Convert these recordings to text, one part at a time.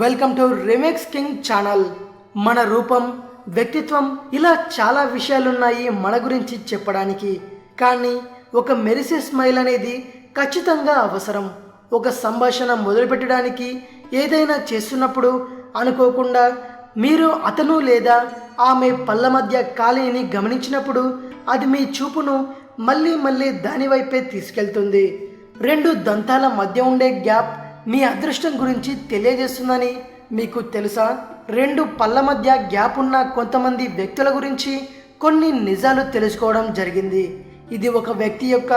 Welcome to remix king channel. మన రూపం, వ్యక్తిత్వం ఇలా చాలా విషయాలున్నాయి మన గురించి చెప్పడానికి. కానీ ఒక మెరిసే స్మైల్ అనేది ఖచ్చితంగా అవసరం. ఒక సంభాషణ మొదలుపెట్టడానికి ఏదైనా చేస్తున్నప్పుడు అనుకోకుండా మీరు అతను లేదా ఆమె పళ్ళ మధ్య ఖాళీని గమనించినప్పుడు అది మీ చూపును మళ్ళీ దాని వైపే తీసుకెళ్తుంది. రెండు దంతాల మధ్య ఉండే గ్యాప్ మీ అదృష్టం గురించి తెలియజేస్తుందని మీకు తెలుసా? రెండు పళ్ళ మధ్య గ్యాప్ ఉన్న కొంతమంది వ్యక్తుల గురించి కొన్ని నిజాలు తెలుసుకోవడం జరిగింది. ఇది ఒక వ్యక్తి యొక్క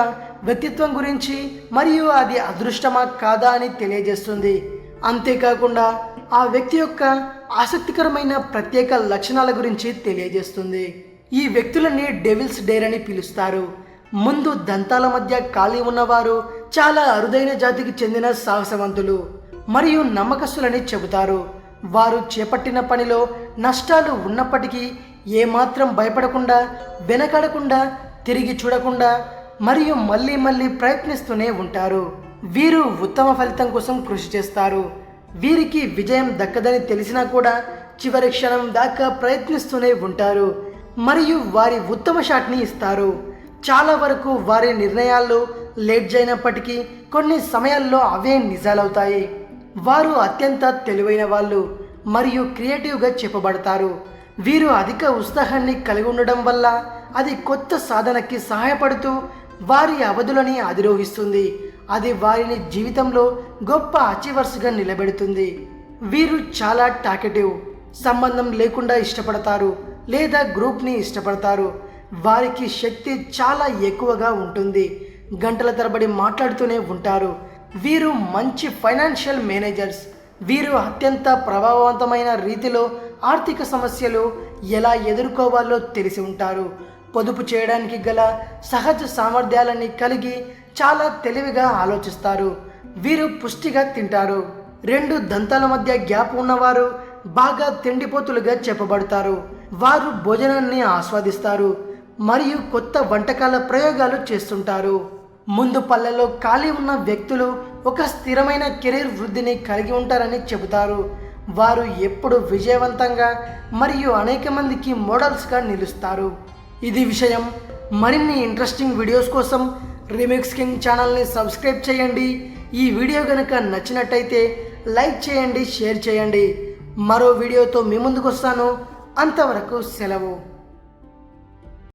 వ్యక్తిత్వం గురించి మరియు అది అదృష్టమా కాదా అని తెలియజేస్తుంది. అంతేకాకుండా ఆ వ్యక్తి యొక్క ఆసక్తికరమైన ప్రత్యేక లక్షణాల గురించి తెలియజేస్తుంది. ఈ వ్యక్తులని డెవిల్స్ డేర్ అని పిలుస్తారు. ముందు దంతాల మధ్య ఖాళీ ఉన్నవారు చాలా అరుదైన జాతికి చెందిన సాహసవంతులు మరియు నమ్మకస్తులని చెబుతారు. వారు చేపట్టిన పనిలో నష్టాలు ఉన్నప్పటికీ ఏమాత్రం భయపడకుండా, వెనకడకుండా, తిరిగి చూడకుండా మరియు మళ్ళీ ప్రయత్నిస్తూనే ఉంటారు. వీరు ఉత్తమ ఫలితం కోసం కృషి చేస్తారు. వీరికి విజయం దక్కదని తెలిసినా కూడా చివరి క్షణం దాకా ప్రయత్నిస్తూనే ఉంటారు మరియు వారి ఉత్తమ షాట్ని ఇస్తారు. చాలా వరకు వారి నిర్ణయాల్లో లేట్ అయినప్పటికీ కొన్ని సమయాల్లో అవే నిజాలవుతాయి. వారు అత్యంత తెలివైన వాళ్ళు మరియు క్రియేటివ్గా చెప్పబడతారు. వీరు అధిక ఉత్సాహాన్ని కలిగి ఉండడం వల్ల అది కొత్త సాధనకి సహాయపడుతూ వారి అవధులని అధిరోహిస్తుంది. అది వారిని జీవితంలో గొప్ప అచీవర్స్గా నిలబెడుతుంది. వీరు చాలా టాకెటివ్, సంబంధం లేకుండా ఇష్టపడతారు లేదా గ్రూప్ని ఇష్టపడతారు. వారికి శక్తి చాలా ఎక్కువగా ఉంటుంది. గంటల తరబడి మాట్లాడుతూనే ఉంటారు. వీరు మంచి ఫైనాన్షియల్ మేనేజర్స్. వీరు అత్యంత ప్రభావవంతమైన రీతిలో ఆర్థిక సమస్యలు ఎలా ఎదుర్కోవాలో తెలిసి ఉంటారు. పొదుపు చేయడానికి గల సహజ సామర్థ్యాలని కలిగి చాలా తెలివిగా ఆలోచిస్తారు. వీరు పుష్టిగా తింటారు. రెండు దంతాల మధ్య గ్యాప్ ఉన్నవారు బాగా తిండిపోతులుగా చెప్పబడతారు. వారు భోజనాన్ని ఆస్వాదిస్తారు మరియు కొత్త వంటకాల ప్రయోగాలు చేస్తుంటారు. ముందు పళ్ళలో ఖాళీ ఉన్న వ్యక్తులు ఒక స్థిరమైన కెరీర్ వృద్ధిని కలిగి ఉంటారని చెబుతారు. వారు ఎప్పుడు విజయవంతంగా మరియు అనేక మందికి మోడల్స్గా నిలుస్తారు. ఇది విషయం. మరిన్ని ఇంట్రెస్టింగ్ వీడియోస్ కోసం రిమిక్స్ కింగ్ ఛానల్ని సబ్స్క్రైబ్ చేయండి. ఈ వీడియో కనుక నచ్చినట్టయితే లైక్ చేయండి, షేర్ చేయండి. మరో వీడియోతో మీ ముందుకు వస్తాను. అంతవరకు సెలవు.